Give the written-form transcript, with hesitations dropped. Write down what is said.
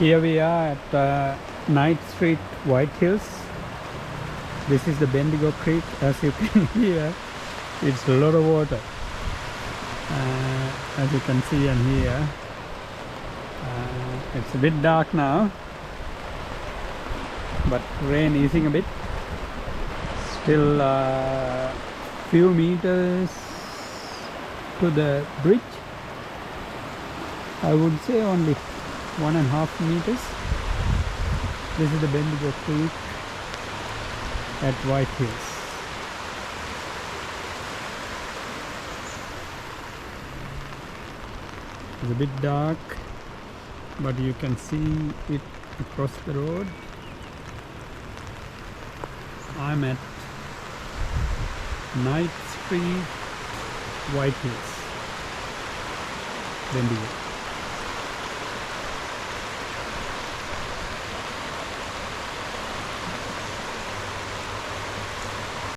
Here we are at Knight Street, White Hills. This is the Bendigo Creek. As you can hear, it's a lot of water. As you can see and hear, it's a bit dark now, but rain easing a bit. Still few meters to the bridge. I would say only 1.5 meters. This is the Bendigo Creek at White Hills. It's a bit dark, but you can see it across the road. I'm at Knight Street, White Hills, Bendigo.